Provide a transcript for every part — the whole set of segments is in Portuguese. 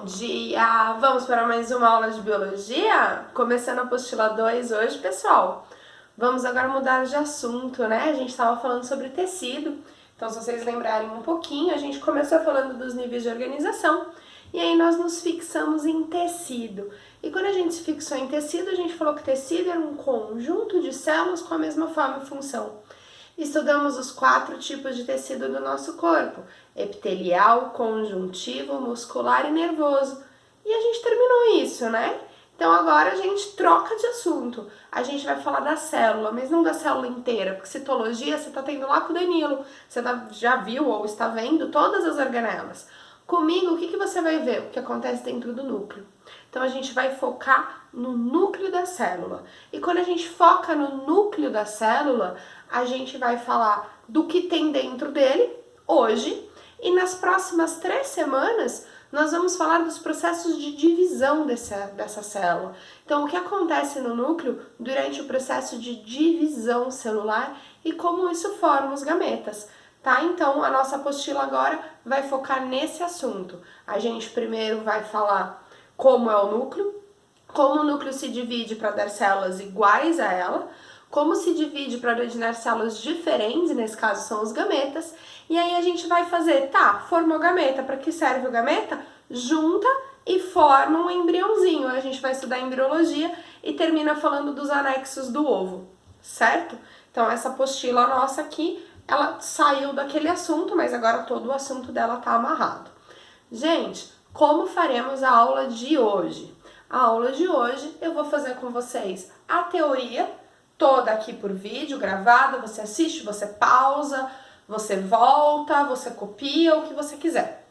dia! Vamos para mais uma aula de biologia? Começando a apostila 2 hoje, pessoal. Vamos agora mudar de assunto, né? A gente estava falando sobre tecido. Então, se vocês lembrarem um pouquinho, a gente começou falando dos níveis de organização e aí nós nos fixamos em tecido. E quando a gente se fixou em tecido, a gente falou que tecido era um conjunto de células com a mesma forma e função. Estudamos os 4 tipos de tecido do nosso corpo: epitelial, conjuntivo, muscular e nervoso. E a gente terminou isso, né? Então agora a gente troca de assunto. A gente vai falar da célula, mas não da célula inteira, porque citologia você está tendo lá com o Danilo. Você já viu ou está vendo todas as organelas. Comigo, o que você vai ver? O que acontece dentro do núcleo. Então a gente vai focar no núcleo da célula. E quando a gente foca no núcleo da célula, a gente vai falar do que tem dentro dele hoje. E nas próximas 3 semanas, nós vamos falar dos processos de divisão dessa célula. Então, o que acontece no núcleo durante o processo de divisão celular e como isso forma os gametas. Tá? Então, a nossa apostila agora vai focar nesse assunto. A gente primeiro vai falar como é o núcleo, como o núcleo se divide para dar células iguais a ela, como se divide para originar células diferentes, nesse caso são os gametas, e aí a gente vai fazer, formou gameta, para que serve o gameta? Junta e forma um embriãozinho. A gente vai estudar embriologia e termina falando dos anexos do ovo, certo? Então essa apostila nossa aqui, ela saiu daquele assunto, mas agora todo o assunto dela tá amarrado. Gente, como faremos a aula de hoje? A aula de hoje eu vou fazer com vocês a teoria, toda aqui por vídeo, gravada, você assiste, você pausa, você volta, você copia, o que você quiser.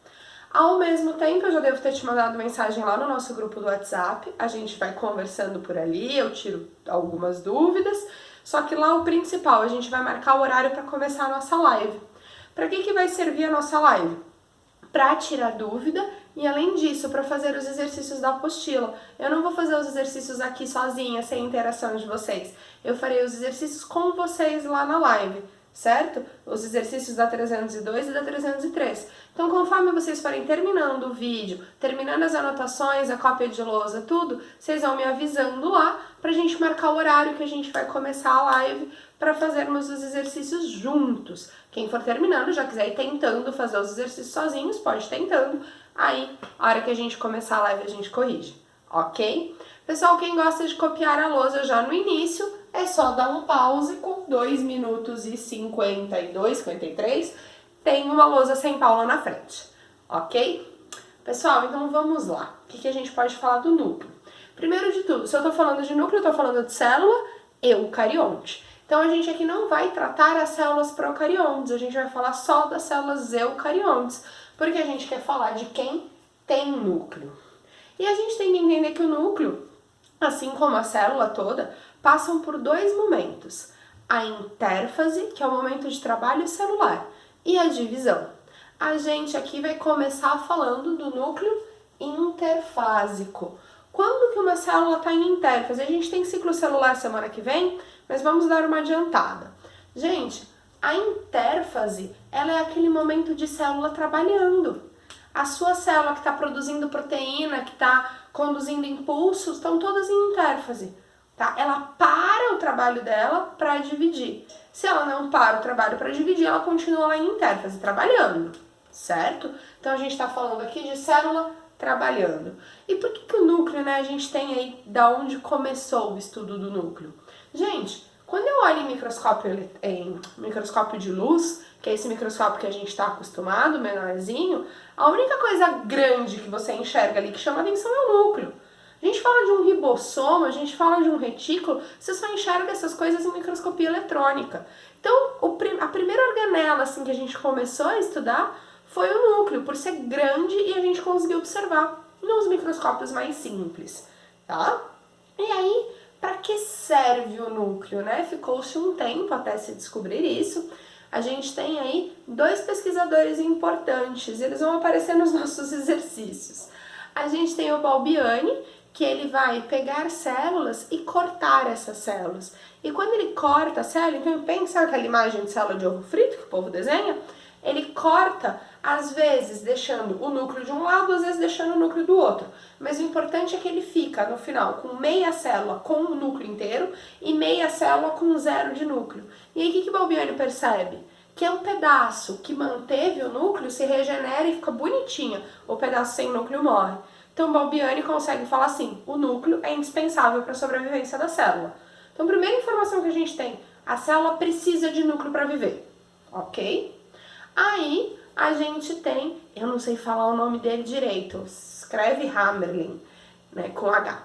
Ao mesmo tempo, eu já devo ter te mandado mensagem lá no nosso grupo do WhatsApp, a gente vai conversando por ali, eu tiro algumas dúvidas, só que lá o principal, a gente vai marcar o horário para começar a nossa live. Para que vai servir a nossa live? Para tirar dúvida e, além disso, para fazer os exercícios da apostila. Eu não vou fazer os exercícios aqui sozinha, sem interação de vocês. Eu farei os exercícios com vocês lá na live, certo? Os exercícios da 302 e da 303. Então, conforme vocês forem terminando o vídeo, terminando as anotações, a cópia de lousa, tudo, vocês vão me avisando lá pra gente marcar o horário que a gente vai começar a live para fazermos os exercícios juntos. Quem for terminando, já quiser ir tentando fazer os exercícios sozinhos, pode ir tentando. Aí, a hora que a gente começar a live, a gente corrige, ok? Pessoal, quem gosta de copiar a lousa já no início, é só dar um pause com 2 minutos e 52, 53. Tem uma lousa sem Paula na frente, ok? Pessoal, então vamos lá. O que a gente pode falar do núcleo? Primeiro de tudo, se eu tô falando de núcleo, eu tô falando de célula eucarionte. Então a gente aqui não vai tratar as células procariontes, a gente vai falar só das células eucariontes, porque a gente quer falar de quem tem núcleo. E a gente tem que entender que o núcleo, assim como a célula toda, passam por 2 momentos. A intérfase, que é o momento de trabalho celular, e a divisão. A gente aqui vai começar falando do núcleo interfásico. Quando que uma célula está em intérfase? A gente tem ciclo celular semana que vem, mas vamos dar uma adiantada. Gente, a intérfase, ela é aquele momento de célula trabalhando. A sua célula que está produzindo proteína, que está conduzindo impulsos, estão todas em intérfase. Tá? Ela para o trabalho dela para dividir. Se ela não para o trabalho para dividir, ela continua lá em intérfase, trabalhando, certo? Então a gente está falando aqui de célula trabalhando. E por que o núcleo, né? A gente tem aí da onde começou o estudo do núcleo. Gente, quando eu olho em microscópio de luz, que é esse microscópio que a gente está acostumado, menorzinho, a única coisa grande que você enxerga ali que chama atenção é o núcleo. A gente fala de um ribossomo, a gente fala de um retículo, você só enxerga essas coisas em microscopia eletrônica. Então, a primeira organela assim, que a gente começou a estudar foi o núcleo, por ser grande e a gente conseguiu observar nos microscópios mais simples, tá? E aí, para que serve o núcleo, né? Ficou-se um tempo até se descobrir isso. A gente tem aí 2 pesquisadores importantes, eles vão aparecer nos nossos exercícios. A gente tem o Balbiani, que ele vai pegar células e cortar essas células. E quando ele corta a célula, então pensa aquela imagem de célula de ovo frito que o povo desenha, ele corta às vezes deixando o núcleo de um lado, às vezes deixando o núcleo do outro. Mas o importante é que ele fica, no final, com meia célula com o núcleo inteiro e meia célula com zero de núcleo. E aí o que Balbiani percebe? Que é um pedaço que manteve o núcleo se regenera e fica bonitinha, o pedaço sem núcleo morre. Então Balbiani consegue falar assim, o núcleo é indispensável para a sobrevivência da célula. Então, a primeira informação que a gente tem, a célula precisa de núcleo para viver, ok? Aí, a gente tem, eu não sei falar o nome dele direito, escreve Hammerling, né, com H,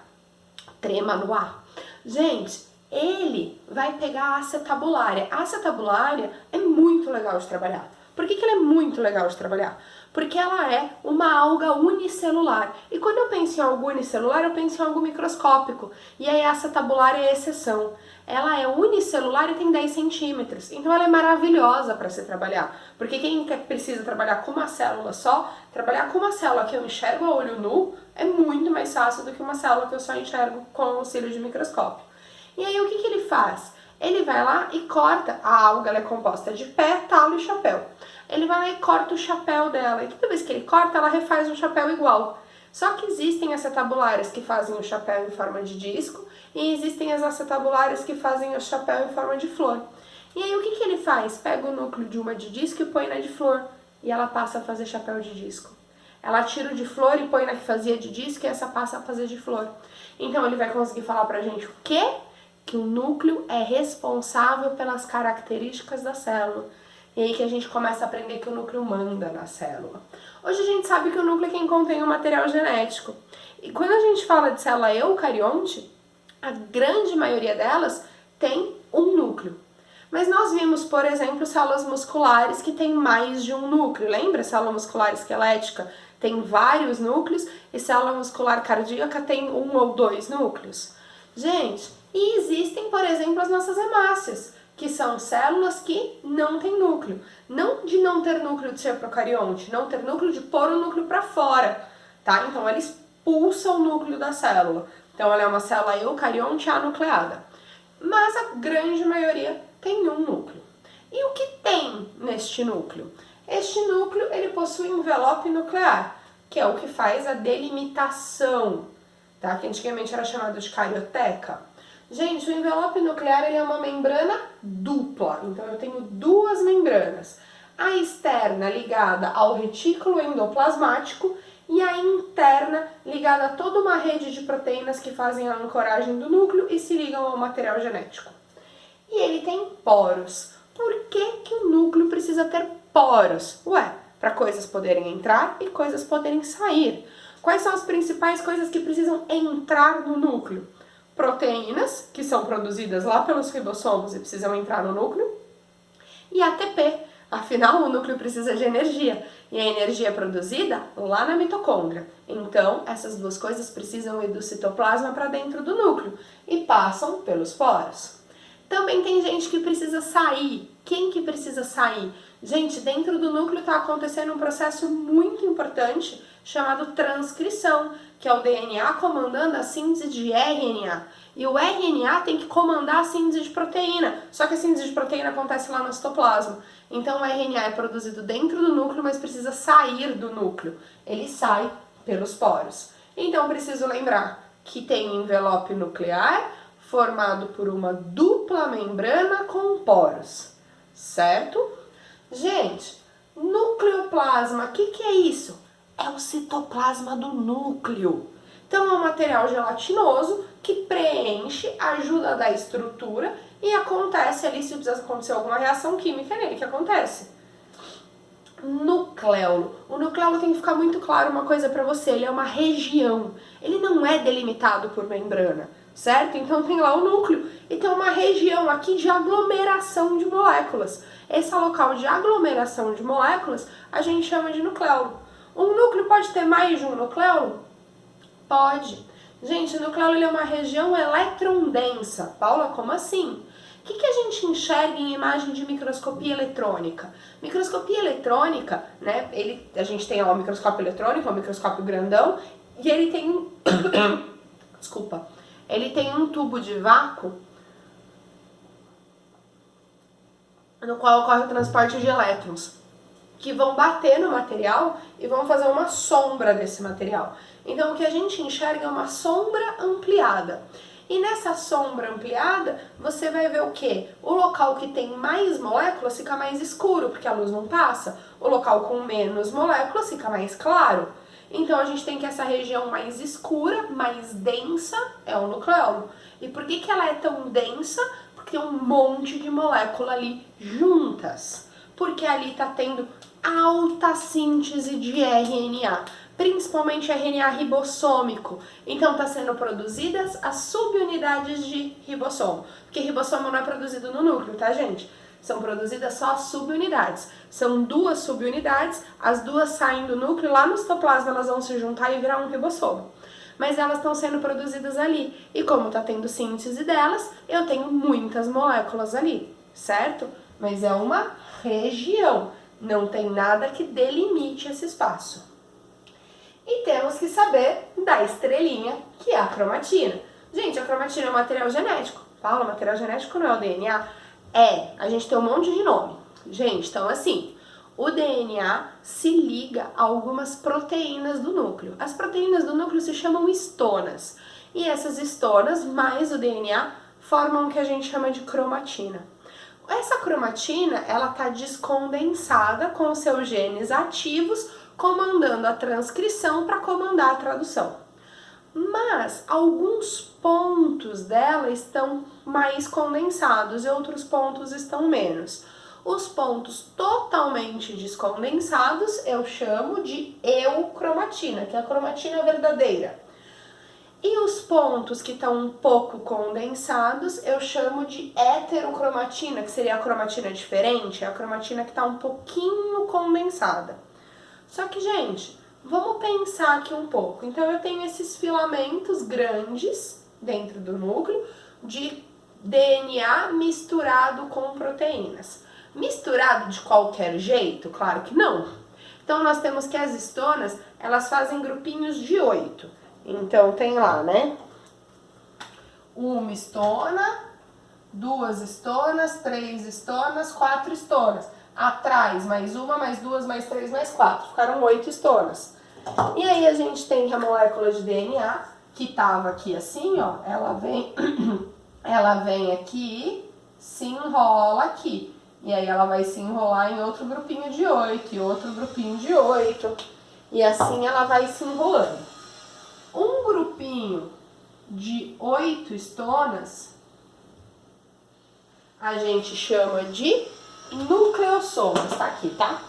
trema no A. Gente, ele vai pegar a acetabulária. A acetabulária é muito legal de trabalhar. Por que ela é muito legal de trabalhar? Porque ela é uma alga unicelular. E quando eu penso em algo unicelular, eu penso em algo microscópico. E aí a acetabulária é a exceção. Ela é unicelular e tem 10 centímetros. Então ela é maravilhosa para se trabalhar. Porque quem precisa trabalhar com uma célula só, trabalhar com uma célula que eu enxergo a olho nu é muito mais fácil do que uma célula que eu só enxergo com o auxílio de microscópio. E aí o que ele faz? Ele vai lá e corta, a alga ela é composta de pé, talo e chapéu. Ele vai lá e corta o chapéu dela, e toda vez que ele corta, ela refaz um chapéu igual. Só que existem acetabulárias que fazem o chapéu em forma de disco, e existem as acetabulárias que fazem o chapéu em forma de flor. E aí o que ele faz? Pega o núcleo de uma de disco e põe na de flor, e ela passa a fazer chapéu de disco. Ela tira o de flor e põe na que fazia de disco, e essa passa a fazer de flor. Então ele vai conseguir falar pra gente o quê? Que o núcleo é responsável pelas características da célula. E aí que a gente começa a aprender que o núcleo manda na célula. Hoje a gente sabe que o núcleo é quem contém o material genético. E quando a gente fala de célula eucarionte, a grande maioria delas tem um núcleo. Mas nós vimos, por exemplo, células musculares que têm mais de um núcleo. Lembra? Célula muscular esquelética tem vários núcleos e célula muscular cardíaca tem um ou dois núcleos. Gente, e existem, por exemplo, as nossas hemácias, que são células que não têm núcleo. Não de não ter núcleo de ser procarionte, não ter núcleo de pôr o núcleo para fora, tá? Então ela expulsa o núcleo da célula. Então ela é uma célula eucarionte anucleada. Mas a grande maioria tem um núcleo. E o que tem neste núcleo? Este núcleo ele possui envelope nuclear, que é o que faz a delimitação, tá? Que antigamente era chamado de carioteca. Gente, o envelope nuclear ele é uma membrana dupla, então eu tenho duas membranas. A externa ligada ao retículo endoplasmático e a interna ligada a toda uma rede de proteínas que fazem a ancoragem do núcleo e se ligam ao material genético. E ele tem poros. Por que o núcleo precisa ter poros? Ué, para coisas poderem entrar e coisas poderem sair. Quais são as principais coisas que precisam entrar no núcleo? Proteínas, que são produzidas lá pelos ribossomos e precisam entrar no núcleo, e ATP, afinal o núcleo precisa de energia, e a energia é produzida lá na mitocôndria. Então, essas duas coisas precisam ir do citoplasma para dentro do núcleo e passam pelos poros. Também tem gente que precisa sair. Quem que precisa sair? Gente, dentro do núcleo está acontecendo um processo muito importante chamado transcrição, que é o DNA comandando a síntese de RNA. E o RNA tem que comandar a síntese de proteína, só que a síntese de proteína acontece lá no citoplasma. Então o RNA é produzido dentro do núcleo, mas precisa sair do núcleo. Ele sai pelos poros. Então preciso lembrar que tem um envelope nuclear formado por uma dupla membrana com poros, certo? Gente, nucleoplasma, o que é isso? É o citoplasma do núcleo. Então é um material gelatinoso que preenche, ajuda a dar estrutura e acontece ali, se precisa acontecer alguma reação química nele, que acontece. Nucleolo. O nucleolo tem que ficar muito claro uma coisa para você, ele é uma região. Ele não é delimitado por membrana, certo? Então tem lá o núcleo e tem uma região aqui de aglomeração de moléculas. Esse local de aglomeração de moléculas a gente chama de nucleolo. Um núcleo pode ter mais de um nucleolo? Pode. Gente, o nucleolo ele é uma região eletrondensa. Paula, como assim? O que a gente enxerga em imagem de microscopia eletrônica? Microscopia eletrônica, né? A gente tem ó, o microscópio eletrônico, o microscópio grandão, e ele tem um... Desculpa. Ele tem um tubo de vácuo no qual ocorre o transporte de elétrons. que vão bater no material e vão fazer uma sombra desse material. Então o que a gente enxerga é uma sombra ampliada. E nessa sombra ampliada, você vai ver o quê? O local que tem mais moléculas fica mais escuro, porque a luz não passa. O local com menos moléculas fica mais claro. Então a gente tem que essa região mais escura, mais densa, é o nucleolo. E por que ela é tão densa? Porque tem um monte de molécula ali juntas. Porque ali está tendo alta síntese de RNA, principalmente RNA ribossômico. Então está sendo produzidas as subunidades de ribossomo. Porque ribossomo não é produzido no núcleo, tá, gente? São produzidas só as subunidades. São 2 subunidades, as 2 saem do núcleo, lá no citoplasma elas vão se juntar e virar um ribossomo. Mas elas estão sendo produzidas ali. E como está tendo síntese delas, eu tenho muitas moléculas ali, certo? Mas é uma região, não tem nada que delimite esse espaço. E temos que saber da estrelinha, que é a cromatina. Gente, a cromatina é um material genético. Paula, material genético não é o DNA? É, a gente tem um monte de nome. Gente, então assim, o DNA se liga a algumas proteínas do núcleo. As proteínas do núcleo se chamam estonas. E essas estonas, mais o DNA, formam o que a gente chama de cromatina. Essa cromatina, ela está descondensada com os seus genes ativos, comandando a transcrição para comandar a tradução. Mas alguns pontos dela estão mais condensados e outros pontos estão menos. Os pontos totalmente descondensados eu chamo de eucromatina, que é a cromatina verdadeira. E os pontos que estão um pouco condensados eu chamo de heterocromatina, que seria a cromatina diferente, é a cromatina que está um pouquinho condensada. Só que, gente, vamos pensar aqui um pouco. Então, eu tenho esses filamentos grandes dentro do núcleo de DNA misturado com proteínas. Misturado de qualquer jeito? Claro que não. Então, nós temos que as estonas, elas fazem grupinhos de 8. Então, tem lá, né? 1 estona, 2 estonas, 3 estonas, 4 estonas. Atrás, mais 1, mais 2, mais 3, mais 4. Ficaram 8 estonas. E aí a gente tem a molécula de DNA, que tava aqui assim, ó. Ela vem aqui, se enrola aqui. E aí ela vai se enrolar em outro grupinho de 8, e outro grupinho de 8. E assim ela vai se enrolando. Um grupinho de 8 estonas, a gente chama de nucleossomas, tá aqui, tá?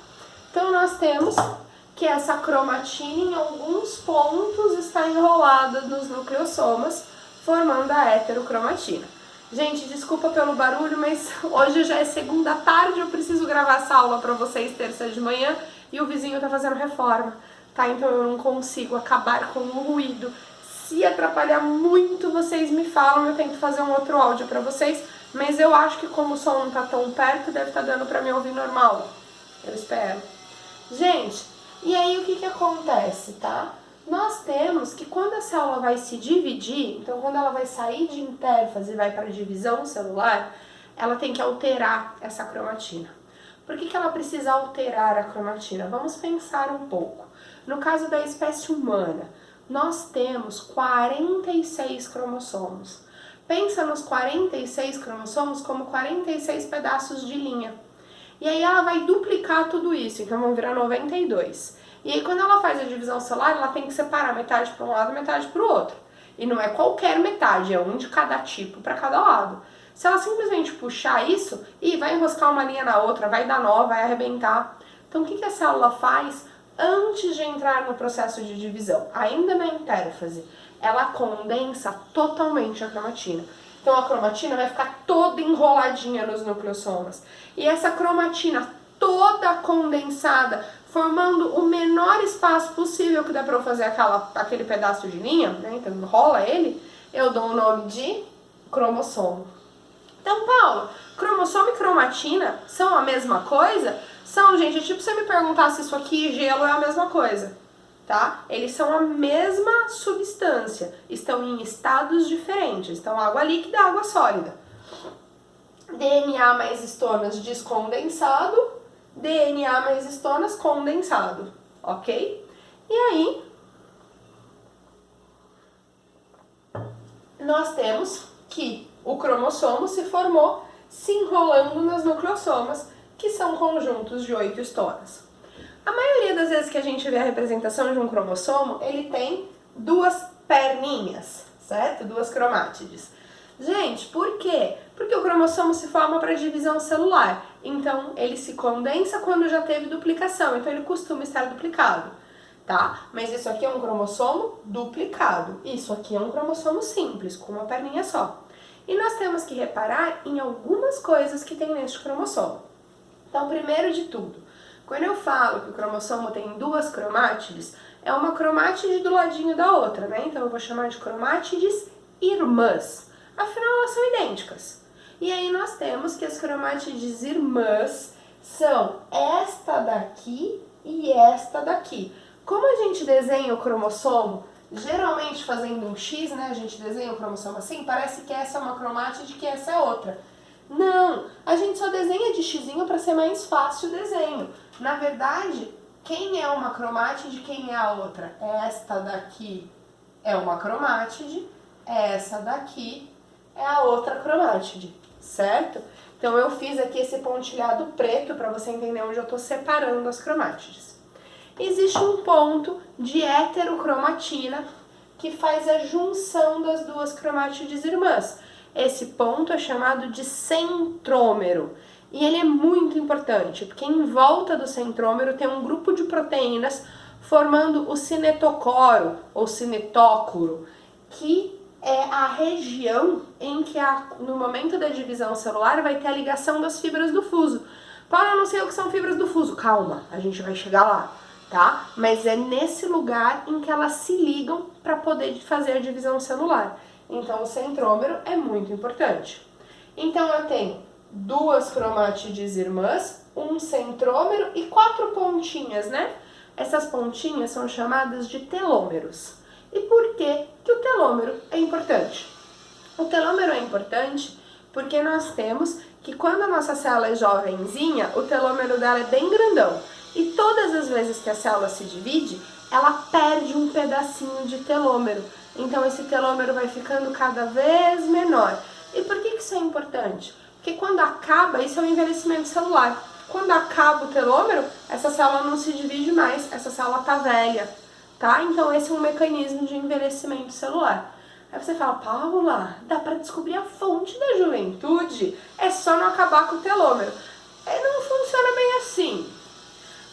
Então, nós temos que essa cromatina, em alguns pontos, está enrolada nos nucleossomas, formando a heterocromatina. Gente, desculpa pelo barulho, mas hoje já é segunda tarde, eu preciso gravar essa aula para vocês terça de manhã, e o vizinho tá fazendo reforma, tá? Então, eu não consigo acabar com o ruído. Se atrapalhar muito, vocês me falam, eu tento fazer um outro áudio para vocês, mas eu acho que como o som não tá tão perto, deve estar dando pra me ouvir normal. Eu espero. Gente, e aí o que acontece, tá? Nós temos que quando a célula vai se dividir, então quando ela vai sair de intérfase e vai para divisão celular, ela tem que alterar essa cromatina. Por que ela precisa alterar a cromatina? Vamos pensar um pouco. No caso da espécie humana, nós temos 46 cromossomos. Pensa nos 46 cromossomos como 46 pedaços de linha. E aí ela vai duplicar tudo isso, então vão virar 92. E aí quando ela faz a divisão celular, ela tem que separar metade para um lado e metade para o outro. E não é qualquer metade, é um de cada tipo para cada lado. Se ela simplesmente puxar isso, e vai enroscar uma linha na outra, vai dar nó, vai arrebentar. Então o que a célula faz antes de entrar no processo de divisão? Ainda na intérfase, ela condensa totalmente a cromatina. Então a cromatina vai ficar toda enroladinha nos nucleossomas. E essa cromatina toda condensada, formando o menor espaço possível que dá para eu fazer aquele pedaço de linha, né? Então enrola ele, eu dou o nome de cromossomo. Então, Paulo, cromossomo e cromatina são a mesma coisa? São, gente, é tipo você me perguntar se isso aqui e gelo é a mesma coisa. Tá? Eles são a mesma substância, estão em estados diferentes, então água líquida e água sólida. DNA mais estonas descondensado, DNA mais histonas condensado, ok? E aí, nós temos que o cromossomo se formou se enrolando nas nucleossomas, que são conjuntos de 8 histonas. A maioria das vezes que a gente vê a representação de um cromossomo, ele tem duas perninhas, certo? Duas cromátides. Gente, por quê? Porque o cromossomo se forma para divisão celular, então ele se condensa quando já teve duplicação, então ele costuma estar duplicado, tá? Mas isso aqui é um cromossomo duplicado, isso aqui é um cromossomo simples, com uma perninha só. E nós temos que reparar em algumas coisas que tem neste cromossomo. Então, primeiro de tudo, quando eu falo que o cromossomo tem duas cromátides, é uma cromátide do ladinho da outra, né? Então eu vou chamar de cromátides irmãs. Afinal, elas são idênticas. E aí nós temos que as cromátides irmãs são esta daqui e esta daqui. Como a gente desenha o cromossomo, geralmente fazendo um X, né? A gente desenha o cromossomo assim, parece que essa é uma cromátide e que essa é outra. Não, a gente só desenha de xizinho para ser mais fácil o desenho. Na verdade, quem é uma cromátide e quem é a outra? Esta daqui é uma cromátide, essa daqui é a outra cromátide, certo? Então eu fiz aqui esse pontilhado preto para você entender onde eu estou separando as cromátides. Existe um ponto de heterocromatina que faz a junção das duas cromátides irmãs. Esse ponto é chamado de centrômero. E ele é muito importante, porque em volta do centrômero tem um grupo de proteínas formando o cinetocoro, ou cinetócoro, que é a região em que no momento da divisão celular vai ter a ligação das fibras do fuso. Paulo, eu não sei o que são fibras do fuso. Calma, a gente vai chegar lá, tá? Mas é nesse lugar em que elas se ligam para poder fazer a divisão celular. Então, o centrômero é muito importante. Então, eu tenho duas cromátides irmãs, um centrômero e 4 pontinhas, né? Essas pontinhas são chamadas de telômeros. E por que que o telômero é importante? O telômero é importante porque nós temos que quando a nossa célula é jovenzinha, o telômero dela é bem grandão. E todas as vezes que a célula se divide, ela perde um pedacinho de telômero. Então esse telômero vai ficando cada vez menor. E por que isso é importante? Porque quando acaba, isso é o envelhecimento celular. Quando acaba o telômero, essa célula não se divide mais, essa célula está velha, tá? Então esse é um mecanismo de envelhecimento celular. Aí você fala, Paula, dá para descobrir a fonte da juventude, é só não acabar com o telômero. Não funciona bem assim.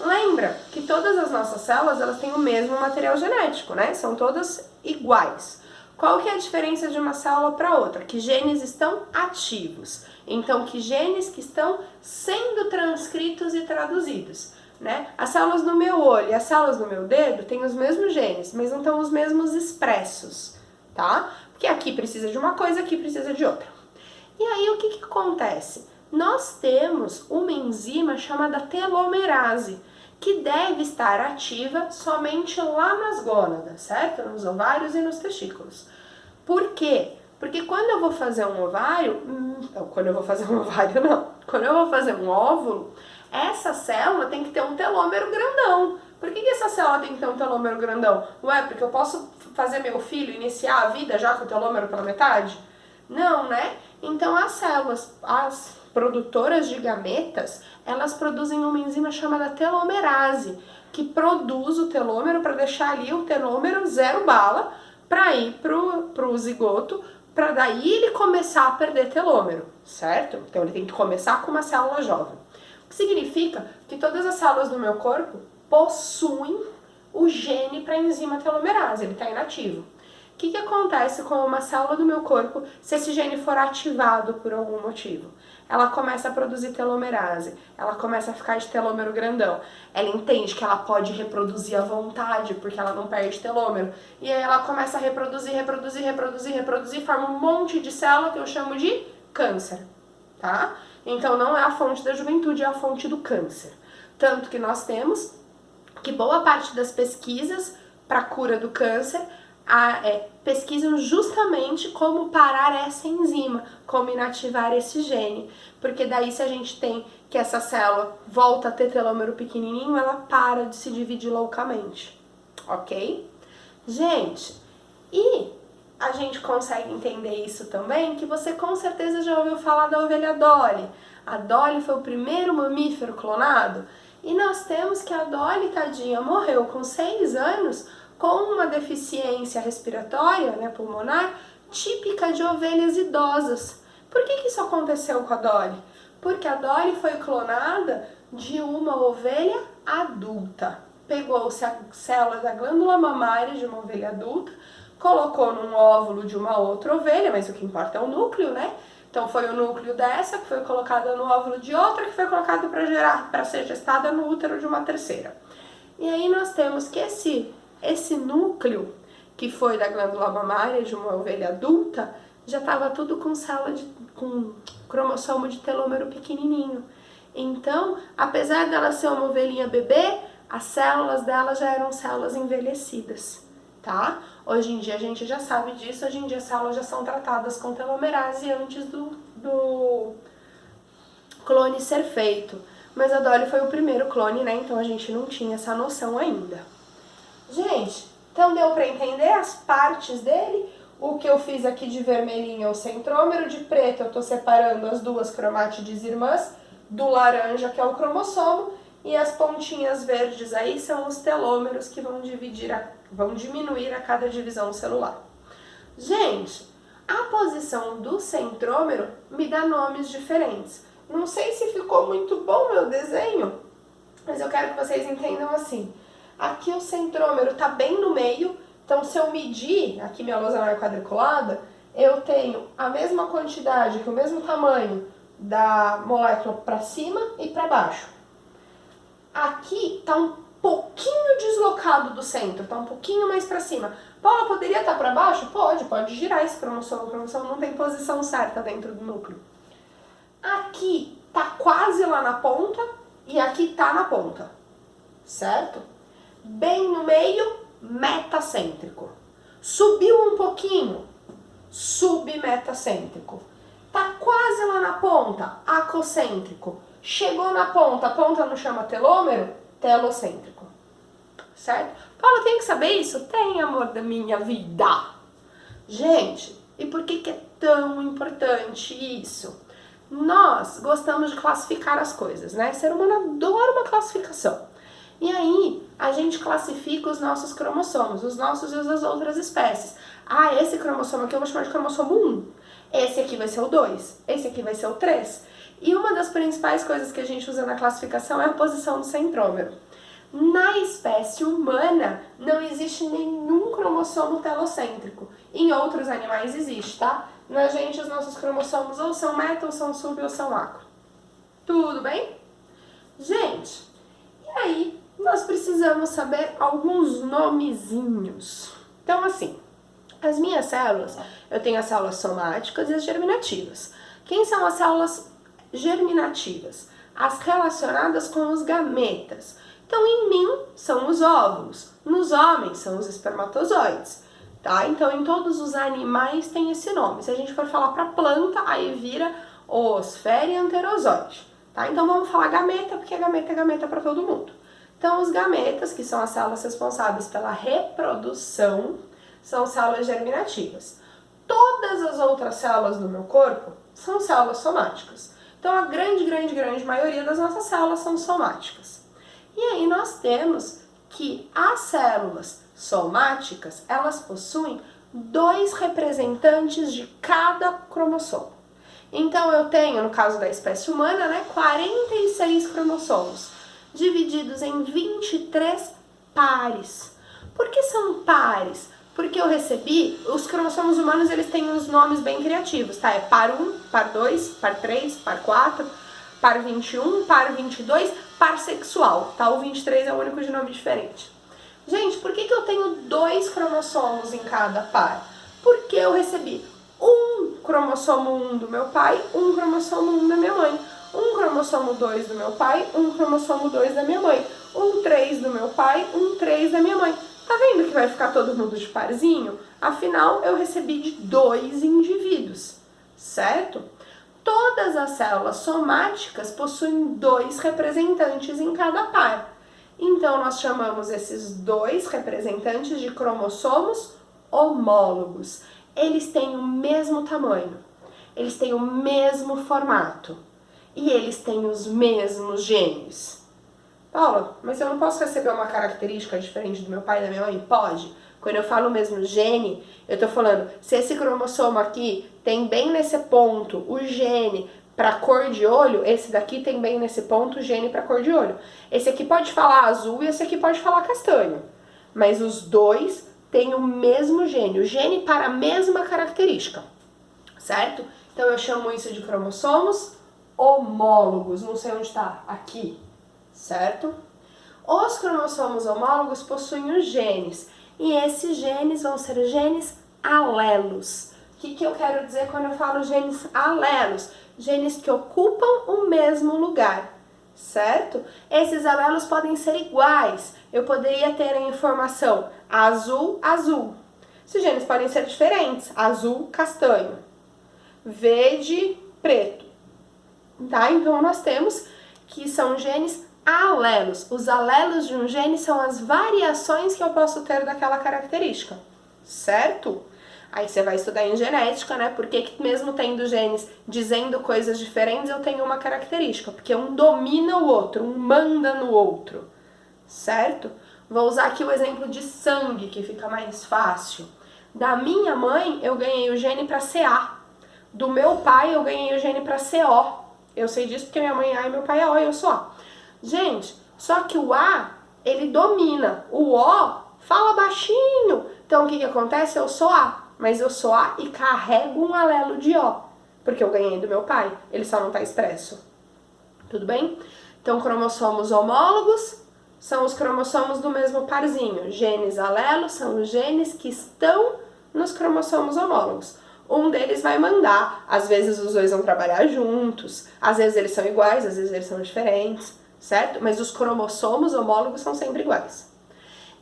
Lembra que todas as nossas células, elas têm o mesmo material genético, né? São todas iguais. Qual que é a diferença de uma célula para outra? Que genes estão ativos. Então, que genes que estão sendo transcritos e traduzidos, né? As células do meu olho e as células do meu dedo têm os mesmos genes, mas não estão os mesmos expressos, tá? Porque aqui precisa de uma coisa, aqui precisa de outra. E aí, o que que acontece? Nós temos uma enzima chamada telomerase, que deve estar ativa somente lá nas gônadas, certo? Nos ovários e nos testículos. Por quê? Porque quando eu vou fazer um ovário, quando eu vou fazer um óvulo, essa célula tem que ter um telômero grandão. Por que essa célula tem que ter um telômero grandão? Ué, porque eu posso fazer meu filho iniciar a vida já com o telômero pela metade? Não, né? Então as células, as produtoras de gametas, elas produzem uma enzima chamada telomerase, que produz o telômero para deixar ali o telômero 0 bala, para ir pro zigoto, para daí ele começar a perder telômero, certo? Então ele tem que começar com uma célula jovem. O que significa que todas as células do meu corpo possuem o gene para a enzima telomerase, ele está inativo. O que acontece com uma célula do meu corpo se esse gene for ativado por algum motivo? Ela começa a produzir telomerase, ela começa a ficar de telômero grandão. Ela entende que ela pode reproduzir à vontade, porque ela não perde telômero. E aí ela começa a reproduzir, forma um monte de célula que eu chamo de câncer, tá? Então não é a fonte da juventude, é a fonte do câncer. Tanto que nós temos que boa parte das pesquisas para a cura do câncer pesquisam justamente como parar essa enzima, como inativar esse gene. Porque daí se a gente tem que essa célula volta a ter telômero pequenininho, ela para de se dividir loucamente, ok? Gente, e a gente consegue entender isso também, que você com certeza já ouviu falar da ovelha Dolly. A Dolly foi o primeiro mamífero clonado e nós temos que a Dolly, tadinha, morreu com 6 anos com uma deficiência respiratória, né, pulmonar, típica de ovelhas idosas. Por que isso aconteceu com a Dolly? Porque a Dolly foi clonada de uma ovelha adulta. Pegou-se a célula da glândula mamária de uma ovelha adulta, colocou num óvulo de uma outra ovelha, mas o que importa é o núcleo, né? Então foi o núcleo dessa que foi colocada no óvulo de outra, que foi colocada para ser gestada no útero de uma terceira. E aí nós temos que esse núcleo, que foi da glândula mamária de uma ovelha adulta, já estava tudo com com cromossomo de telômero pequenininho. Então, apesar dela ser uma ovelhinha bebê, as células dela já eram células envelhecidas, tá? Hoje em dia a gente já sabe disso, hoje em dia as células já são tratadas com telomerase antes do clone ser feito. Mas a Dolly foi o primeiro clone, né? Então a gente não tinha essa noção ainda. Gente, então deu para entender as partes dele? O que eu fiz aqui de vermelhinho é o centrômero, de preto eu tô separando as duas cromátides irmãs, do laranja que é o cromossomo, e as pontinhas verdes aí são os telômeros que vão diminuir a cada divisão celular. Gente, a posição do centrômero me dá nomes diferentes. Não sei se ficou muito bom meu desenho, mas eu quero que vocês entendam assim. Aqui o centrômero tá bem no meio, então se eu medir, aqui minha lousa não é quadriculada, eu tenho a mesma quantidade, o mesmo tamanho da molécula para cima e para baixo. Aqui tá um pouquinho deslocado do centro, tá um pouquinho mais para cima. Paula, poderia estar para baixo? Pode girar esse cromossomo. O cromossomo não tem posição certa dentro do núcleo. Aqui tá quase lá na ponta e aqui tá na ponta, certo? Bem no meio, metacêntrico. Subiu um pouquinho, submetacêntrico. Tá quase lá na ponta, acocêntrico. Chegou na ponta, a ponta não chama telômero? Telocêntrico. Certo? Paula, tem que saber isso? Tem, amor da minha vida. Gente, e por que é tão importante isso? Nós gostamos de classificar as coisas, né? O ser humano adora uma classificação. E aí, a gente classifica os nossos cromossomos, os nossos e os das outras espécies. Ah, esse cromossomo aqui eu vou chamar de cromossomo 1. Esse aqui vai ser o 2. Esse aqui vai ser o 3. E uma das principais coisas que a gente usa na classificação é a posição do centrômero. Na espécie humana, não existe nenhum cromossomo telocêntrico. Em outros animais existe, tá? Na gente, os nossos cromossomos ou são meta, ou são sub, ou são acro. Tudo bem? Gente, e aí nós precisamos saber alguns nomezinhos. Então, assim, as minhas células, eu tenho as células somáticas e as germinativas. Quem são as células germinativas? As relacionadas com os gametas. Então, em mim, são os óvulos. Nos homens, são os espermatozoides. Tá? Então, em todos os animais tem esse nome. Se a gente for falar para planta, aí vira osfera e anterozoide. Tá? Então, vamos falar gameta, porque gameta é gameta para todo mundo. Então, os gametas, que são as células responsáveis pela reprodução, são células germinativas. Todas as outras células do meu corpo são células somáticas. Então, a grande maioria das nossas células são somáticas. E aí nós temos que as células somáticas, elas possuem 2 representantes de cada cromossomo. Então, eu tenho, no caso da espécie humana, né, 46 cromossomos, divididos em 23 pares. Por que são pares? Porque eu recebi, os cromossomos humanos, eles têm uns nomes bem criativos, tá? É par 1, par 2, par 3, par 4, par 21, par 22, par sexual, tá? O 23 é o único de nome diferente. Gente, por que eu tenho 2 cromossomos em cada par? Porque eu recebi um cromossomo 1 do meu pai, um cromossomo 1 da minha mãe, um cromossomo 2 do meu pai, um cromossomo 2 da minha mãe, um 3 do meu pai, um 3 da minha mãe. Tá vendo que vai ficar todo mundo de parzinho? Afinal, eu recebi de 2 indivíduos, certo? Todas as células somáticas possuem 2 representantes em cada par. Então, nós chamamos esses 2 representantes de cromossomos homólogos. Eles têm o mesmo tamanho, eles têm o mesmo formato e eles têm os mesmos genes. Paula, mas eu não posso receber uma característica diferente do meu pai e da minha mãe? Pode. Quando eu falo o mesmo gene, eu tô falando, se esse cromossomo aqui tem bem nesse ponto o gene para cor de olho, esse daqui tem bem nesse ponto o gene para cor de olho. Esse aqui pode falar azul e esse aqui pode falar castanho. Mas os dois têm o mesmo gene, o gene para a mesma característica, certo? Então eu chamo isso de cromossomos homólogos, não sei onde está, aqui, certo? Os cromossomos homólogos possuem os genes, e esses genes vão ser genes alelos. O que eu quero dizer quando eu falo genes alelos? Genes que ocupam o mesmo lugar, certo? Esses alelos podem ser iguais. Eu poderia ter a informação azul, azul. Esses genes podem ser diferentes, azul, castanho, verde, preto. Tá? Então nós temos que são genes alelos. Os alelos de um gene são as variações que eu posso ter daquela característica, certo? Aí você vai estudar em genética, né? Porque mesmo tendo genes dizendo coisas diferentes, eu tenho uma característica. Porque um domina o outro, um manda no outro, certo? Vou usar aqui o exemplo de sangue, que fica mais fácil. Da minha mãe, eu ganhei o gene para CA. Do meu pai, eu ganhei o gene para CO. Eu sei disso porque minha mãe é A e meu pai é O e eu sou A. Gente, só que o A, ele domina. O O fala baixinho. Então, o que acontece? Eu sou A, mas eu sou A e carrego um alelo de O, porque eu ganhei do meu pai. Ele só não está expresso. Tudo bem? Então, cromossomos homólogos são os cromossomos do mesmo parzinho. Genes alelos são os genes que estão nos cromossomos homólogos. Um deles vai mandar. Às vezes os dois vão trabalhar juntos. Às vezes eles são iguais, às vezes eles são diferentes, certo? Mas os cromossomos homólogos são sempre iguais.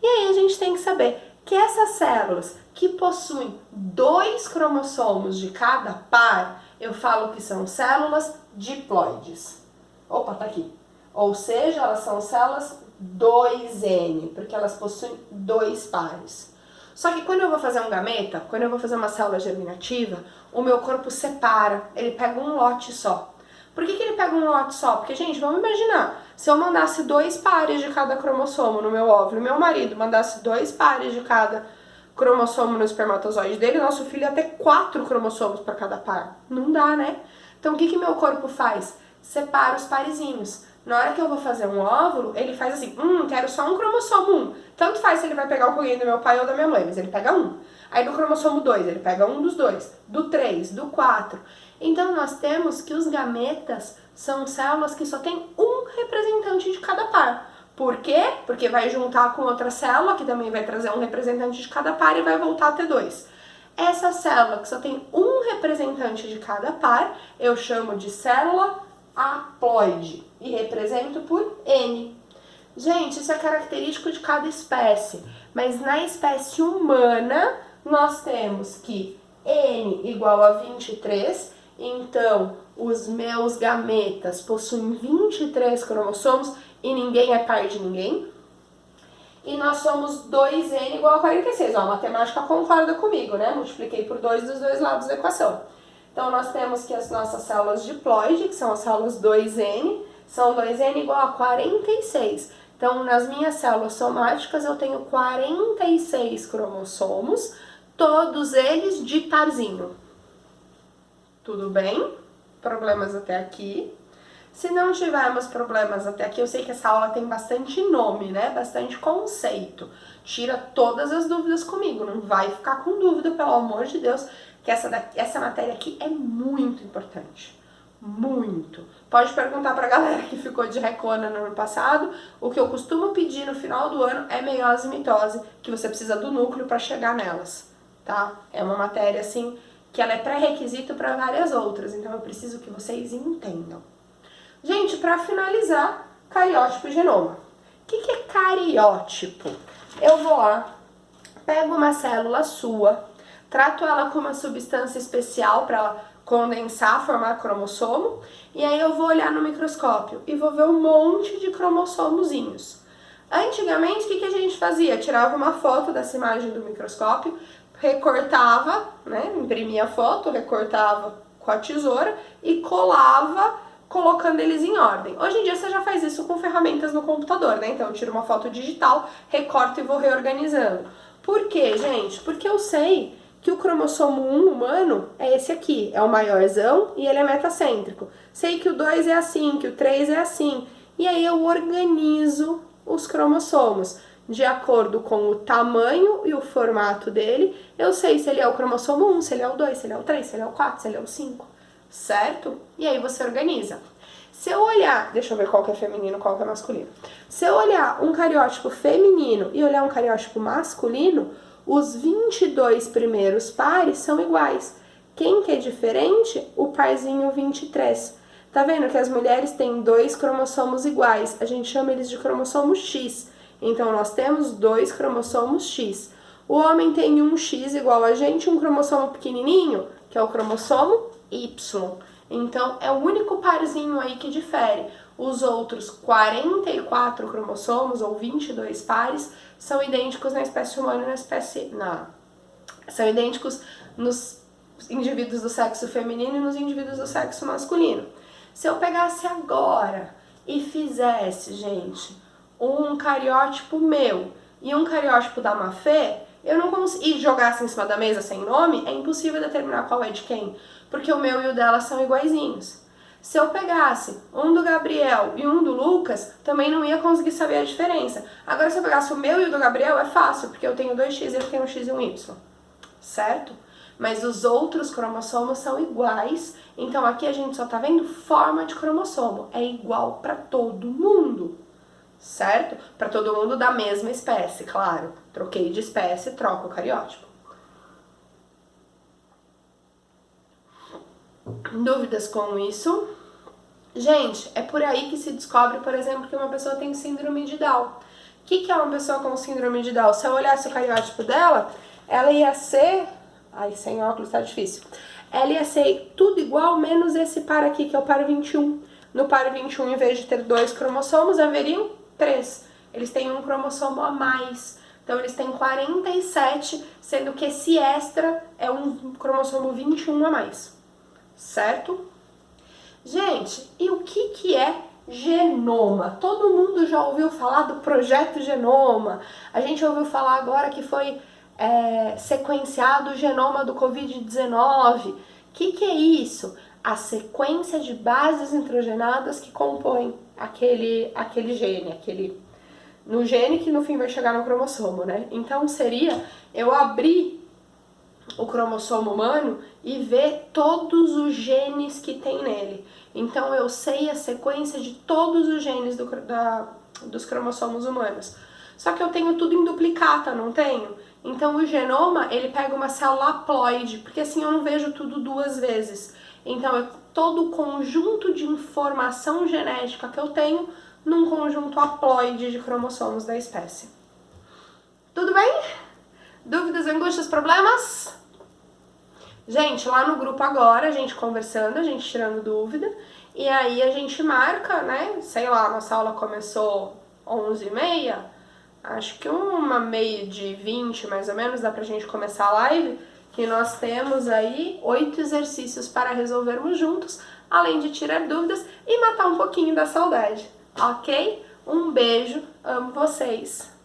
E aí a gente tem que saber que essas células que possuem 2 cromossomos de cada par, eu falo que são células diploides. Opa, tá aqui. Ou seja, elas são células 2N, porque elas possuem 2 pares. Só que quando eu vou fazer um gameta, quando eu vou fazer uma célula germinativa, o meu corpo separa, ele pega um lote só. Por que ele pega um lote só? Porque, gente, vamos imaginar, se eu mandasse 2 pares de cada cromossomo no meu óvulo e meu marido mandasse 2 pares de cada cromossomo no espermatozoide dele, nosso filho ia ter 4 cromossomos para cada par. Não dá, né? Então, o que meu corpo faz? Separa os parezinhos. Na hora que eu vou fazer um óvulo, ele faz assim, quero só um cromossomo 1. Tanto faz se ele vai pegar o coguinho do meu pai ou da minha mãe, mas ele pega um. Aí do cromossomo 2, ele pega um dos dois. Do 3, do 4. Então nós temos que os gametas são células que só tem um representante de cada par. Por quê? Porque vai juntar com outra célula, que também vai trazer um representante de cada par e vai voltar a ter 2. Essa célula que só tem um representante de cada par, eu chamo de célula haploide e represento por N. Gente, isso é característico de cada espécie, mas na espécie humana nós temos que N igual a 23, então os meus gametas possuem 23 cromossomos e ninguém é par de ninguém. E nós somos 2N igual a 46, ó, a matemática concorda comigo, né? Multipliquei por 2 dos dois lados da equação. Então, nós temos que as nossas células diploide, que são as células 2N, são 2N igual a 46. Então, nas minhas células somáticas, eu tenho 46 cromossomos, todos eles de parzinho. Tudo bem? Problemas até aqui? Se não tivermos problemas até aqui, eu sei que essa aula tem bastante nome, né? Bastante conceito. Tira todas as dúvidas comigo, não vai ficar com dúvida, pelo amor de Deus, que essa matéria aqui é muito importante. Muito. Pode perguntar pra galera que ficou de recona no ano passado. O que eu costumo pedir no final do ano é meiose e mitose, que você precisa do núcleo para chegar nelas, tá? É uma matéria, assim, que ela é pré-requisito para várias outras, então eu preciso que vocês entendam. Gente, para finalizar, cariótipo e genoma. O que é cariótipo? Eu vou lá pego uma célula sua, trato ela com uma substância especial para ela condensar, formar cromossomo, e aí eu vou olhar no microscópio e vou ver um monte de cromossomozinhos. Antigamente, o que a gente fazia? Tirava uma foto dessa imagem do microscópio, recortava, né, imprimia a foto, recortava com a tesoura e colava, colocando eles em ordem. Hoje em dia você já faz isso com ferramentas no computador, né? Então eu tiro uma foto digital, recorto e vou reorganizando. Por quê, gente? Porque eu sei que o cromossomo 1 humano é esse aqui, é o maiorzão e ele é metacêntrico. Sei que o 2 é assim, que o 3 é assim. E aí eu organizo os cromossomos de acordo com o tamanho e o formato dele. Eu sei se ele é o cromossomo 1, se ele é o 2, se ele é o 3, se ele é o 4, se ele é o 5, certo? E aí você organiza. Se eu olhar, deixa eu ver qual que é feminino, qual que é masculino. Se eu olhar um cariótipo feminino e olhar um cariótipo masculino, os 22 primeiros pares são iguais. Quem que é diferente? O parzinho 23. Tá vendo que as mulheres têm 2 cromossomos iguais? A gente chama eles de cromossomo X. Então, nós temos 2 cromossomos X. O homem tem um X igual a gente, um cromossomo pequenininho, que é o cromossomo Y. Então, é o único parzinho aí que difere. Os outros 44 cromossomos, ou 22 pares, são idênticos na espécie humana e na espécie... São idênticos nos indivíduos do sexo feminino e nos indivíduos do sexo masculino. Se eu pegasse agora e fizesse, gente, um cariótipo meu e um cariótipo da Mafê, eu não consigo, e jogasse em cima da mesa sem nome, é impossível determinar qual é de quem, porque o meu e o dela são iguaizinhos. Se eu pegasse um do Gabriel e um do Lucas, também não ia conseguir saber a diferença. Agora, se eu pegasse o meu e o do Gabriel, é fácil, porque eu tenho 2X e ele tem um X e um Y, certo? Mas os outros cromossomos são iguais, então aqui a gente só tá vendo forma de cromossomo, é igual para todo mundo, certo? Para todo mundo da mesma espécie, claro. Troquei de espécie, troco o cariótipo. Dúvidas com isso? Gente, é por aí que se descobre, por exemplo, que uma pessoa tem síndrome de Down. O que é uma pessoa com síndrome de Down? Se eu olhasse o cariótipo dela, ela ia ser... Ai, sem óculos tá difícil. Ela ia ser tudo igual, menos esse par aqui, que é o par 21. No par 21, em vez de ter 2 cromossomos, haveriam 3. Eles têm um cromossomo a mais. Então, eles têm 47, sendo que esse extra é um cromossomo 21 a mais. Certo? Gente, e o que é genoma? Todo mundo já ouviu falar do projeto Genoma. A gente ouviu falar agora que foi sequenciado o genoma do Covid-19. O que é isso? A sequência de bases nitrogenadas que compõem aquele gene, no gene que no fim vai chegar no cromossomo, né? Então seria eu abrir o cromossomo humano e ver todos os genes que tem nele. Então eu sei a sequência de todos os genes dos cromossomos humanos. Só que eu tenho tudo em duplicata, não tenho? Então o genoma, ele pega uma célula haploide, porque assim eu não vejo tudo 2 vezes. Então é todo o conjunto de informação genética que eu tenho num conjunto haploide de cromossomos da espécie. Tudo bem? Dúvidas, angústias, problemas? Gente, lá no grupo agora, a gente conversando, a gente tirando dúvida, e aí a gente marca, né, sei lá, nossa aula começou 11h30, acho que 1h20 mais ou menos, dá pra gente começar a live, que nós temos aí 8 exercícios para resolvermos juntos, além de tirar dúvidas e matar um pouquinho da saudade, ok? Um beijo, amo vocês!